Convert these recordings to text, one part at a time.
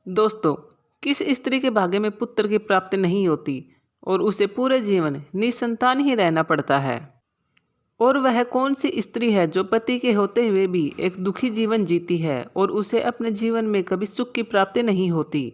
दोस्तों, किस स्त्री के भाग्य में पुत्र की प्राप्ति नहीं होती और उसे पूरे जीवन निसंतान ही रहना पड़ता है? और वह कौन सी स्त्री है जो पति के होते हुए भी एक दुखी जीवन जीती है और उसे अपने जीवन में कभी सुख की प्राप्ति नहीं होती?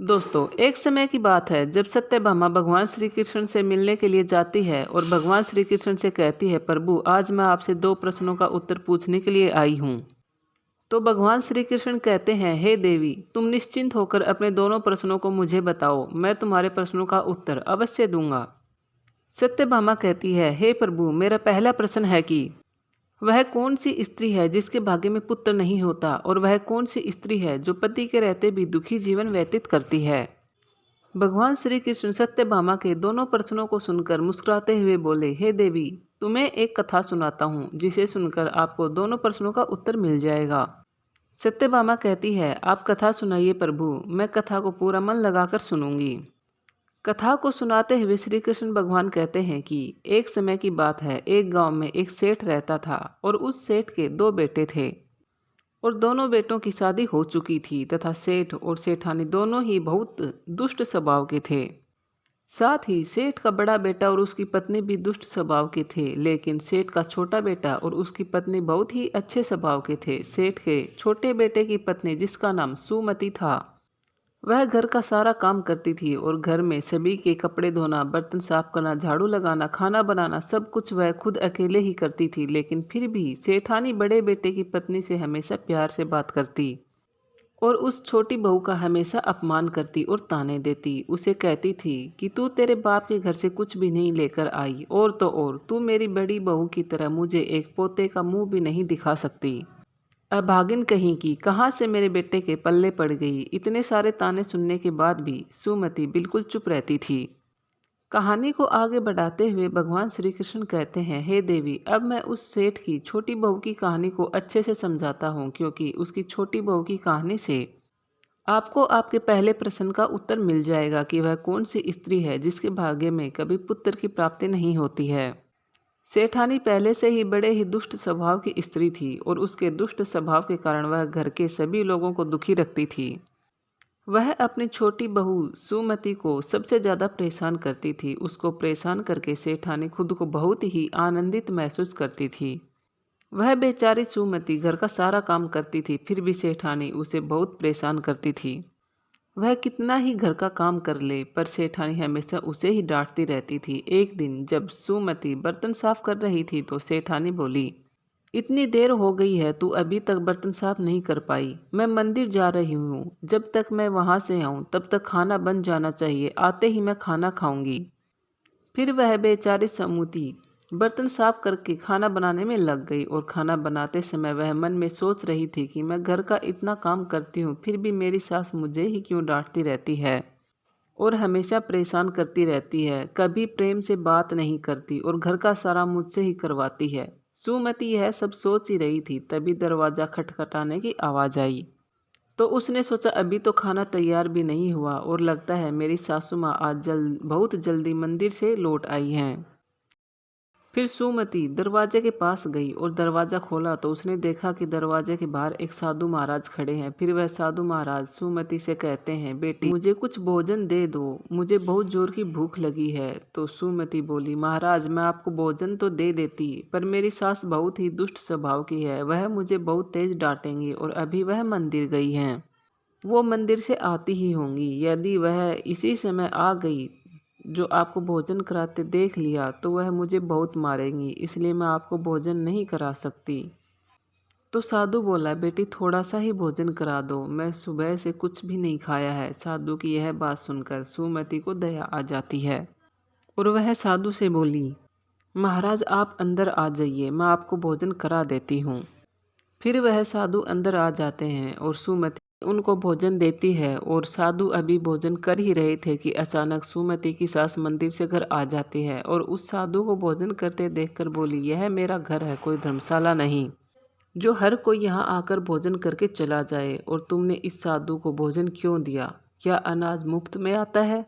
दोस्तों, एक समय की बात है जब सत्यभामा भगवान श्री कृष्ण से मिलने के लिए जाती है और भगवान श्री कृष्ण से कहती है, प्रभु आज मैं आपसे 2 प्रश्नों का उत्तर पूछने के लिए आई हूँ। तो भगवान श्री कृष्ण कहते हैं, हे देवी, तुम निश्चिंत होकर अपने दोनों प्रश्नों को मुझे बताओ, मैं तुम्हारे प्रश्नों का उत्तर अवश्य दूंगा। सत्यभामा कहती है, हे प्रभु, मेरा पहला प्रश्न है कि वह कौन सी स्त्री है जिसके भाग्य में पुत्र नहीं होता और वह कौन सी स्त्री है जो पति के रहते भी दुखी जीवन व्यतीत करती है। भगवान श्री कृष्ण सत्यभामा के दोनों प्रश्नों को सुनकर मुस्कुराते हुए बोले, हे देवी, तुम्हें एक कथा सुनाता हूँ जिसे सुनकर आपको दोनों प्रश्नों का उत्तर मिल जाएगा। सत्यभामा कहती है, आप कथा सुनाइए प्रभु, मैं कथा को पूरा मन लगाकर सुनूंगी। कथा को सुनाते हुए श्री कृष्ण भगवान कहते हैं कि एक समय की बात है, एक गांव में एक सेठ रहता था और उस सेठ के 2 बेटे थे और दोनों बेटों की शादी हो चुकी थी तथा सेठ और सेठानी दोनों ही बहुत दुष्ट स्वभाव के थे। साथ ही सेठ का बड़ा बेटा और उसकी पत्नी भी दुष्ट स्वभाव के थे, लेकिन सेठ का छोटा बेटा और उसकी पत्नी बहुत ही अच्छे स्वभाव के थे। सेठ के छोटे बेटे की पत्नी, जिसका नाम सुमति था, वह घर का सारा काम करती थी और घर में सभी के कपड़े धोना, बर्तन साफ करना, झाड़ू लगाना, खाना बनाना, सब कुछ वह खुद अकेले ही करती थी। लेकिन फिर भी सेठानी बड़े बेटे की पत्नी से हमेशा प्यार से बात करती और उस छोटी बहू का हमेशा अपमान करती और ताने देती। उसे कहती थी कि तू तेरे बाप के घर से कुछ भी नहीं लेकर आई, और तो और तू मेरी बड़ी बहू की तरह मुझे एक पोते का मुंह भी नहीं दिखा सकती। अभागिन कहीं की, कहाँ से मेरे बेटे के पल्ले पड़ गई। इतने सारे ताने सुनने के बाद भी सुमति बिल्कुल चुप रहती थी। कहानी को आगे बढ़ाते हुए भगवान श्री कृष्ण कहते हैं, हे देवी, अब मैं उस सेठ की छोटी बहू की कहानी को अच्छे से समझाता हूँ, क्योंकि उसकी छोटी बहू की कहानी से आपको आपके पहले प्रश्न का उत्तर मिल जाएगा कि वह कौन सी स्त्री है जिसके भाग्य में कभी पुत्र की प्राप्ति नहीं होती है। सेठानी पहले से ही बड़े ही दुष्ट स्वभाव की स्त्री थी और उसके दुष्ट स्वभाव के कारण वह घर के सभी लोगों को दुखी रखती थी। वह अपनी छोटी बहू सुमति को सबसे ज़्यादा परेशान करती थी। उसको परेशान करके सेठानी खुद को बहुत ही आनंदित महसूस करती थी। वह बेचारी सुमति घर का सारा काम करती थी, फिर भी सेठानी उसे बहुत परेशान करती थी। वह कितना ही घर का काम कर ले, पर सेठानी हमेशा उसे ही डांटती रहती थी। एक दिन जब सुमति बर्तन साफ कर रही थी तो सेठानी बोली, इतनी देर हो गई है, तू अभी तक बर्तन साफ नहीं कर पाई। मैं मंदिर जा रही हूँ, जब तक मैं वहाँ से आऊँ तब तक खाना बन जाना चाहिए, आते ही मैं खाना खाऊंगी। फिर वह बेचारी समूती बर्तन साफ करके खाना बनाने में लग गई और खाना बनाते समय वह मन में सोच रही थी कि मैं घर का इतना काम करती हूँ, फिर भी मेरी सास मुझे ही क्यों डांटती रहती है और हमेशा परेशान करती रहती है। कभी प्रेम से बात नहीं करती और घर का सारा मुझसे ही करवाती है। सुमति यह सब सोच ही रही थी, तभी दरवाज़ा खटखटाने की आवाज़ आई। तो उसने सोचा अभी तो खाना तैयार भी नहीं हुआ और लगता है मेरी सासू माँ आज बहुत जल्दी मंदिर से लौट आई हैं। फिर सुमति दरवाजे के पास गई और दरवाज़ा खोला तो उसने देखा कि दरवाजे के बाहर एक साधु महाराज खड़े हैं। फिर वह साधु महाराज सुमति से कहते हैं, बेटी मुझे कुछ भोजन दे दो, मुझे बहुत जोर की भूख लगी है। तो सुमति बोली, महाराज मैं आपको भोजन तो दे देती, पर मेरी सास बहुत ही दुष्ट स्वभाव की है, वह मुझे बहुत तेज डांटेंगी और अभी वह मंदिर गई हैं। वो मंदिर से आती ही होंगी, यदि वह इसी समय आ गई जो आपको भोजन कराते देख लिया तो वह मुझे बहुत मारेंगी, इसलिए मैं आपको भोजन नहीं करा सकती। तो साधु बोला, बेटी थोड़ा सा ही भोजन करा दो, मैं सुबह से कुछ भी नहीं खाया है। साधु की यह बात सुनकर सुमति को दया आ जाती है और वह साधु से बोली, महाराज आप अंदर आ जाइए, मैं आपको भोजन करा देती हूँ। फिर वह साधु अंदर आ जाते हैं और सुमति उनको भोजन देती है और साधु अभी भोजन कर ही रहे थे कि अचानक सुमति की सास मंदिर से घर आ जाती है और उस साधु को भोजन करते देखकर बोली, यह मेरा घर है, कोई धर्मशाला नहीं जो हर कोई यहाँ आकर भोजन करके चला जाए। और तुमने इस साधु को भोजन क्यों दिया? क्या अनाज मुफ्त में आता है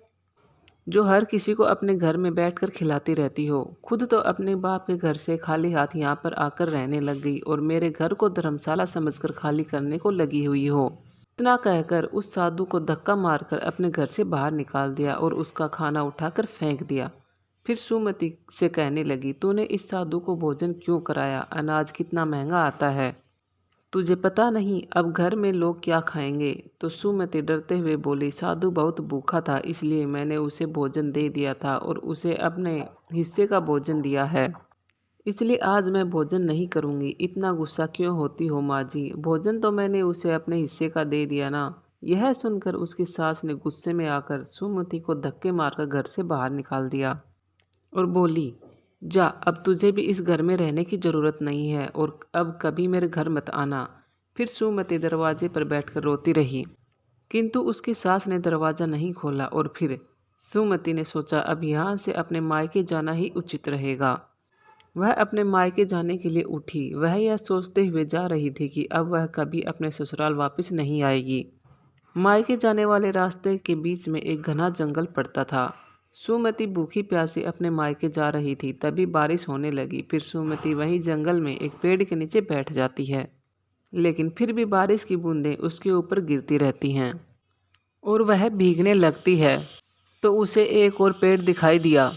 जो हर किसी को अपने घर में बैठकर खिलाती रहती हो? खुद तो अपने बाप के घर से खाली हाथ यहाँ पर आकर रहने लग गई और मेरे घर को धर्मशाला समझकर खाली करने को लगी हुई हो। इतना कहकर उस साधु को धक्का मारकर अपने घर से बाहर निकाल दिया और उसका खाना उठाकर फेंक दिया। फिर सुमति से कहने लगी, तूने इस साधु को भोजन क्यों कराया? अनाज कितना महंगा आता है, तुझे पता नहीं अब घर में लोग क्या खाएंगे? तो सुमति डरते हुए बोली, साधु बहुत भूखा था इसलिए मैंने उसे भोजन दे दिया था और उसे अपने हिस्से का भोजन दिया है, इसलिए आज मैं भोजन नहीं करूंगी। इतना गुस्सा क्यों होती हो माँ जी? भोजन तो मैंने उसे अपने हिस्से का दे दिया ना। यह सुनकर उसकी सास ने गुस्से में आकर सुमति को धक्के मारकर घर से बाहर निकाल दिया और बोली, जा अब तुझे भी इस घर में रहने की ज़रूरत नहीं है और अब कभी मेरे घर मत आना। फिर सुमति दरवाजे पर बैठकर रोती रही, किंतु उसकी सास ने दरवाज़ा नहीं खोला और फिर सुमति ने सोचा अब यहाँ से अपने मायके जाना ही उचित रहेगा। वह अपने मायके जाने के लिए उठी। वह यह सोचते हुए जा रही थी कि अब वह कभी अपने ससुराल वापस नहीं आएगी। मायके जाने वाले रास्ते के बीच में एक घना जंगल पड़ता था। सुमति भूखी प्यासी अपने मायके जा रही थी, तभी बारिश होने लगी। फिर सुमति वहीं जंगल में एक पेड़ के नीचे बैठ जाती है, लेकिन फिर भी बारिश की बूंदें उसके ऊपर गिरती रहती हैं और वह भीगने लगती है। तो उसे एक और पेड़ दिखाई दिया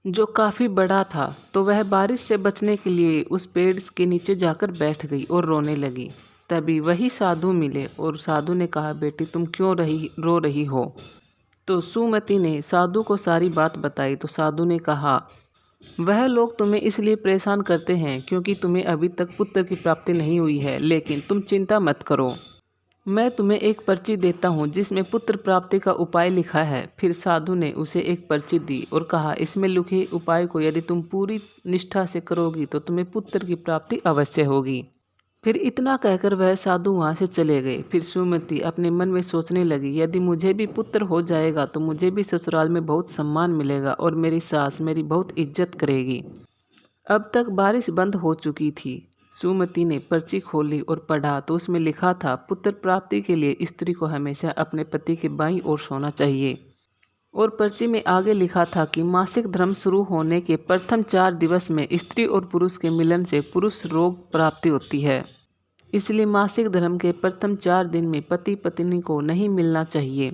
जो काफ़ी बड़ा था, तो वह बारिश से बचने के लिए उस पेड़ के नीचे जाकर बैठ गई और रोने लगी। तभी वही साधु मिले और साधु ने कहा, बेटी तुम क्यों रो रही हो? तो सुमति ने साधु को सारी बात बताई। तो साधु ने कहा, वह लोग तुम्हें इसलिए परेशान करते हैं क्योंकि तुम्हें अभी तक पुत्र की प्राप्ति नहीं हुई है, लेकिन तुम चिंता मत करो, मैं तुम्हें एक पर्ची देता हूँ जिसमें पुत्र प्राप्ति का उपाय लिखा है। फिर साधु ने उसे एक पर्ची दी और कहा, इसमें लिखे उपाय को यदि तुम पूरी निष्ठा से करोगी तो तुम्हें पुत्र की प्राप्ति अवश्य होगी। फिर इतना कहकर वह साधु वहाँ से चले गए। फिर सुमति अपने मन में सोचने लगी, यदि मुझे भी पुत्र हो जाएगा तो मुझे भी ससुराल में बहुत सम्मान मिलेगा और मेरी सास मेरी बहुत इज्जत करेगी। अब तक बारिश बंद हो चुकी थी। सुमति ने पर्ची खोली और पढ़ा तो उसमें लिखा था, पुत्र प्राप्ति के लिए स्त्री को हमेशा अपने पति के बाईं ओर सोना चाहिए। और पर्ची में आगे लिखा था कि मासिक धर्म शुरू होने के प्रथम 4 दिवस में स्त्री और पुरुष के मिलन से पुरुष रोग प्राप्ति होती है, इसलिए मासिक धर्म के प्रथम 4 दिन में पति पत्नी को नहीं मिलना चाहिए।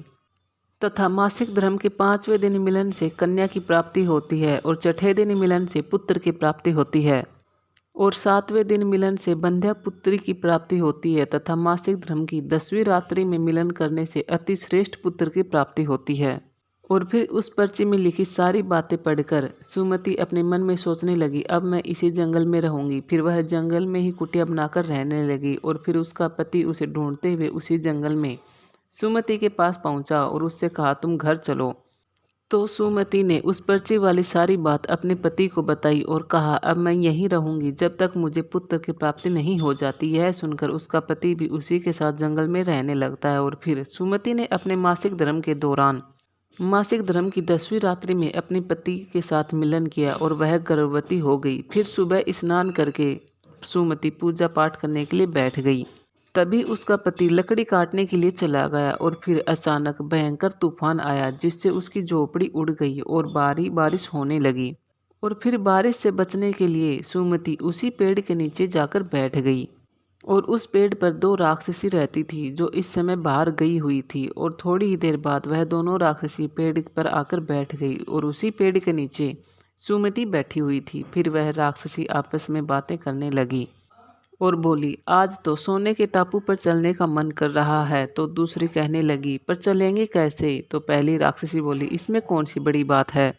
तथा मासिक धर्म के 5वें दिन मिलन से कन्या की प्राप्ति होती है और 6ठे दिन मिलन से पुत्र की प्राप्ति होती है और 7वें दिन मिलन से बंध्या पुत्री की प्राप्ति होती है। तथा मासिक धर्म की 10वीं रात्रि में मिलन करने से अति श्रेष्ठ पुत्र की प्राप्ति होती है। और फिर उस पर्ची में लिखी सारी बातें पढ़कर सुमति अपने मन में सोचने लगी, अब मैं इसी जंगल में रहूंगी। फिर वह जंगल में ही कुटिया बनाकर रहने लगी और फिर उसका पति उसे ढूंढते हुए उसी जंगल में सुमति के पास पहुंचा और उससे कहा, तुम घर चलो। तो सुमति ने उस पर्ची वाली सारी बात अपने पति को बताई और कहा, अब मैं यहीं रहूंगी जब तक मुझे पुत्र की प्राप्ति नहीं हो जाती। यह सुनकर उसका पति भी उसी के साथ जंगल में रहने लगता है। और फिर सुमति ने अपने मासिक धर्म के दौरान मासिक धर्म की 10वीं रात्रि में अपने पति के साथ मिलन किया और वह गर्भवती हो गई। फिर सुबह स्नान करके सुमति पूजा पाठ करने के लिए बैठ गई। तभी उसका पति लकड़ी काटने के लिए चला गया और फिर अचानक भयंकर तूफान आया जिससे उसकी झोपड़ी उड़ गई और भारी बारिश होने लगी। और फिर बारिश से बचने के लिए सुमति उसी पेड़ के नीचे जाकर बैठ गई और उस पेड़ पर 2 राक्षसी रहती थी जो इस समय बाहर गई हुई थी। और थोड़ी ही देर बाद वह दोनों राक्षसी पेड़ पर आकर बैठ गई और उसी पेड़ के नीचे सुमति बैठी हुई थी। फिर वह राक्षसी आपस में बातें करने लगी और बोली, आज तो सोने के टापू पर चलने का मन कर रहा है। तो दूसरी कहने लगी, पर चलेंगे कैसे? तो पहली राक्षसी बोली, इसमें कौन सी बड़ी बात है,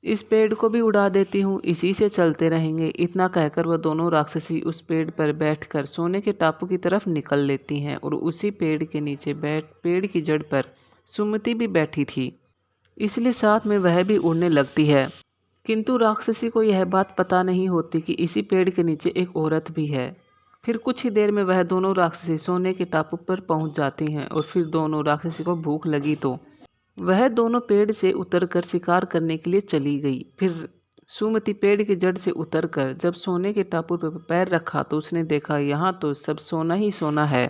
इस पेड़ को भी उड़ा देती हूँ, इसी से चलते रहेंगे। इतना कहकर वह दोनों राक्षसी उस पेड़ पर बैठकर सोने के टापू की तरफ निकल लेती हैं और उसी पेड़ के नीचे पेड़ की जड़ पर सुमति भी बैठी थी, इसलिए साथ में वह भी उड़ने लगती है। किंतु राक्षसी को यह बात पता नहीं होती कि इसी पेड़ के नीचे एक औरत भी है। फिर कुछ ही देर में वह दोनों राक्षसी सोने के टापू पर पहुंच जाती हैं और फिर दोनों राक्षसी को भूख लगी तो वह दोनों पेड़ से उतरकर शिकार करने के लिए चली गई। फिर सुमति पेड़ की जड़ से उतरकर जब सोने के टापू पर पैर रखा तो उसने देखा यहाँ तो सब सोना ही सोना है।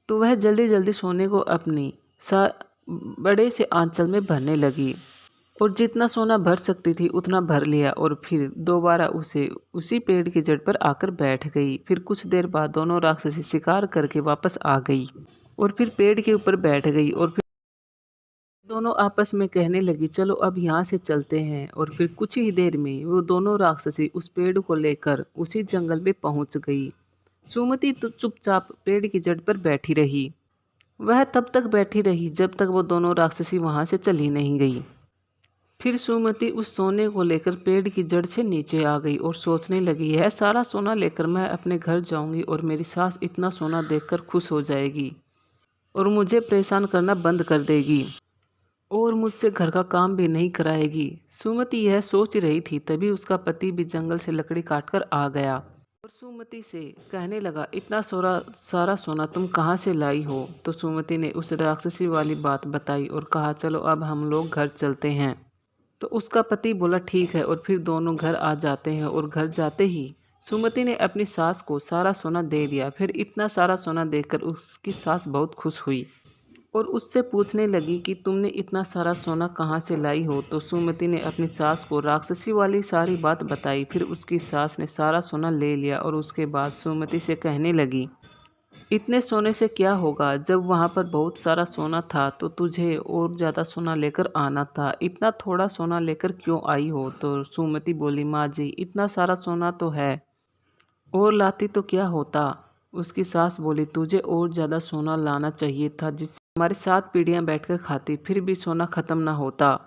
तो वह जल्दी जल्दी सोने को अपनी बड़े से आंचल में भरने लगी और जितना सोना भर सकती थी उतना भर लिया और फिर दोबारा उसी पेड़ की जड़ पर आकर बैठ गई। फिर कुछ देर बाद दोनों राक्षसी शिकार करके वापस आ गई और फिर पेड़ के ऊपर बैठ गई और फिर दोनों आपस में कहने लगी, चलो अब यहाँ से चलते हैं। और फिर कुछ ही देर में वो दोनों राक्षसी उस पेड़ को लेकर उसी जंगल में पहुंच गई। सुमति तो चुपचाप पेड़ की जड़ पर बैठी रही। वह तब तक बैठी रही जब तक वो दोनों राक्षसी वहां से चली नहीं गई। फिर सुमति उस सोने को लेकर पेड़ की जड़ से नीचे आ गई और सोचने लगी, यह सारा सोना लेकर मैं अपने घर जाऊंगी और मेरी सास इतना सोना देखकर खुश हो जाएगी और मुझे परेशान करना बंद कर देगी और मुझसे घर का काम भी नहीं कराएगी। सुमति यह सोच रही थी, तभी उसका पति भी जंगल से लकड़ी काटकर आ गया और सुमति से कहने लगा, इतना सारा सोना तुम कहाँ से लाई हो? तो सुमति ने उस राक्षसी वाली बात बताई और कहा, चलो अब हम लोग घर चलते हैं। तो उसका पति बोला ठीक है और फिर दोनों घर आ जाते हैं। और घर जाते ही सुमति ने अपनी सास को सारा सोना दे दिया। फिर इतना सारा सोना देखकर उसकी सास बहुत खुश हुई और उससे पूछने लगी कि तुमने इतना सारा सोना कहाँ से लाई हो? तो सुमति ने अपनी सास को राक्षसी वाली सारी बात बताई। फिर उसकी सास ने सारा सोना ले लिया और उसके बाद सुमति से कहने लगी, इतने सोने से क्या होगा? जब वहाँ पर बहुत सारा सोना था तो तुझे और ज़्यादा सोना लेकर आना था, इतना थोड़ा सोना लेकर क्यों आई हो? तो सुमति बोली, माँ जी इतना सारा सोना तो है, और लाती तो क्या होता? उसकी सास बोली, तुझे और ज़्यादा सोना लाना चाहिए था जिससे हमारी 7 पीढ़ियाँ बैठकर खाती, फिर भी सोना ख़त्म ना होता।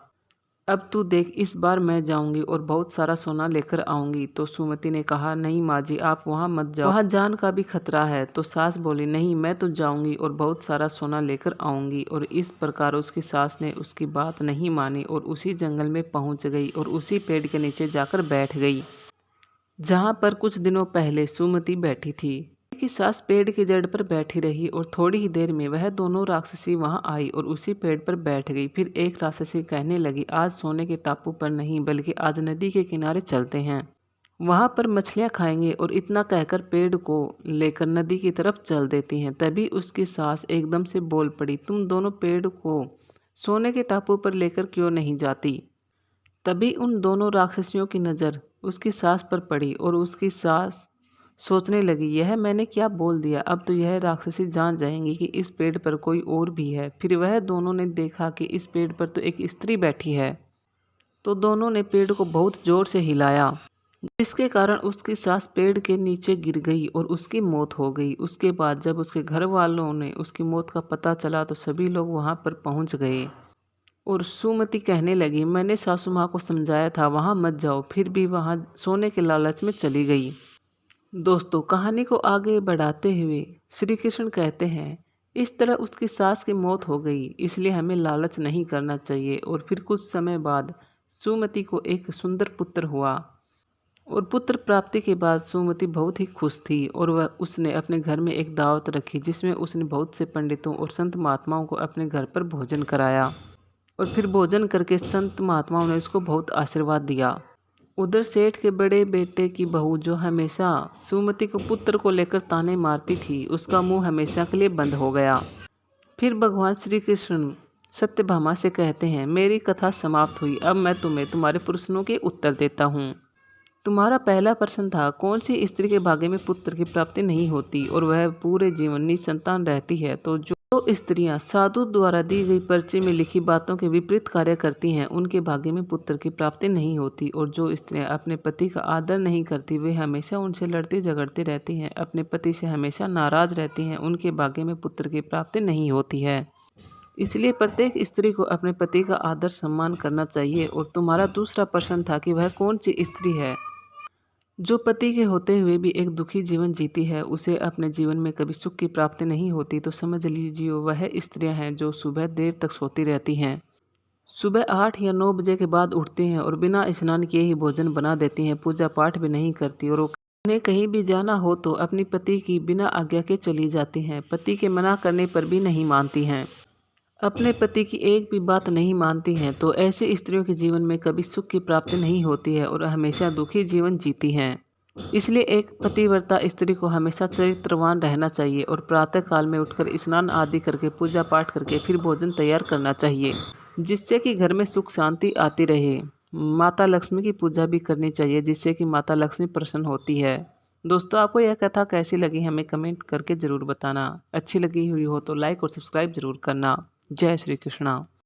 अब तू देख, इस बार मैं जाऊंगी और बहुत सारा सोना लेकर आऊंगी। तो सुमति ने कहा, नहीं माँ जी आप वहाँ मत जाओ, वहाँ जान का भी खतरा है। तो सास बोली, नहीं मैं तो जाऊंगी और बहुत सारा सोना लेकर आऊंगी। और इस प्रकार उसकी सास ने उसकी बात नहीं मानी और उसी जंगल में पहुँच गई और उसी पेड़ के नीचे जाकर बैठ गई जहाँ पर कुछ दिनों पहले सुमति बैठी थी। की सास पेड़ की जड़ पर बैठी रही और थोड़ी ही देर में वह दोनों राक्षसी वहां आई और उसी पेड़ पर बैठ गई। फिर एक राक्षसी कहने लगी, आज सोने के टापू पर नहीं बल्कि आज नदी के किनारे चलते हैं, वहां पर मछलियां खाएंगे। और इतना कहकर पेड़ को लेकर नदी की तरफ चल देती हैं। तभी उसकी सास एकदम से बोल पड़ी, तुम दोनों पेड़ को सोने के टापू पर लेकर क्यों नहीं जाती? तभी उन दोनों राक्षसियों की नज़र उसकी सास पर पड़ी और उसकी सास सोचने लगी, यह मैंने क्या बोल दिया? अब तो यह राक्षसी जान जाएंगी कि इस पेड़ पर कोई और भी है। फिर वह दोनों ने देखा कि इस पेड़ पर तो एक स्त्री बैठी है। तो दोनों ने पेड़ को बहुत जोर से हिलाया जिसके कारण उसकी सास पेड़ के नीचे गिर गई और उसकी मौत हो गई। उसके बाद जब उसके घर वालों ने उसकी मौत का पता चला तो सभी लोग वहां पर पहुंच गए और सुमति कहने लगी, मैंने सासू माँ को समझाया था वहां मत जाओ, फिर भी वहां सोने के लालच में चली गई। दोस्तों कहानी को आगे बढ़ाते हुए श्री कृष्ण कहते हैं, इस तरह उसकी सास की मौत हो गई, इसलिए हमें लालच नहीं करना चाहिए। और फिर कुछ समय बाद सुमति को एक सुंदर पुत्र हुआ और पुत्र प्राप्ति के बाद सुमति बहुत ही खुश थी और वह उसने अपने घर में एक दावत रखी जिसमें उसने बहुत से पंडितों और संत महात्माओं को अपने घर पर भोजन कराया। और फिर भोजन करके संत महात्माओं ने उसको बहुत आशीर्वाद दिया। उधर सेठ के बड़े बेटे की बहू जो हमेशा सुमति को पुत्र को लेकर ताने मारती थी, उसका मुंह हमेशा के लिए बंद हो गया। फिर भगवान श्री कृष्ण सत्यभामा से कहते हैं, मेरी कथा समाप्त हुई, अब मैं तुम्हें तुम्हारे प्रश्नों के उत्तर देता हूँ। तुम्हारा पहला प्रश्न था, कौन सी स्त्री के भाग्य में पुत्र की प्राप्ति नहीं होती और वह पूरे जीवन निसंतान रहती है? तो जो स्त्रियां साधु द्वारा दी गई पर्ची में लिखी बातों के विपरीत कार्य करती हैं उनके भाग्य में पुत्र की प्राप्ति नहीं होती। और जो स्त्रियां अपने पति का आदर नहीं करती, वे हमेशा उनसे लड़ती झगड़ती रहती हैं, अपने पति से हमेशा नाराज रहती हैं, उनके भाग्य में पुत्र की प्राप्ति नहीं होती है। इसलिए प्रत्येक स्त्री को अपने पति का आदर सम्मान करना चाहिए। और तुम्हारा दूसरा प्रश्न था कि वह कौन सी स्त्री है जो पति के होते हुए भी एक दुखी जीवन जीती है, उसे अपने जीवन में कभी सुख की प्राप्ति नहीं होती। तो समझ लीजिए वह स्त्रियां हैं जो सुबह देर तक सोती रहती हैं, सुबह 8 या 9 बजे के बाद उठती हैं और बिना स्नान किए ही भोजन बना देती हैं, पूजा पाठ भी नहीं करती और उन्हें कहीं भी जाना हो तो अपनी पति की बिना आज्ञा के चली जाती हैं, पति के मना करने पर भी नहीं मानती हैं, अपने पति की एक भी बात नहीं मानती हैं। तो ऐसी स्त्रियों के जीवन में कभी सुख की प्राप्ति नहीं होती है और हमेशा दुखी जीवन जीती हैं। इसलिए एक पतिव्रता स्त्री को हमेशा चरित्रवान रहना चाहिए और प्रातः काल में उठकर स्नान आदि करके पूजा पाठ करके फिर भोजन तैयार करना चाहिए, जिससे कि घर में सुख शांति आती रहे। माता लक्ष्मी की पूजा भी करनी चाहिए जिससे कि माता लक्ष्मी प्रसन्न होती है। दोस्तों, आपको यह कथा कैसी लगी हमें कमेंट करके ज़रूर बताना। अच्छी लगी हुई हो तो लाइक और सब्सक्राइब ज़रूर करना। जय श्री कृष्णा।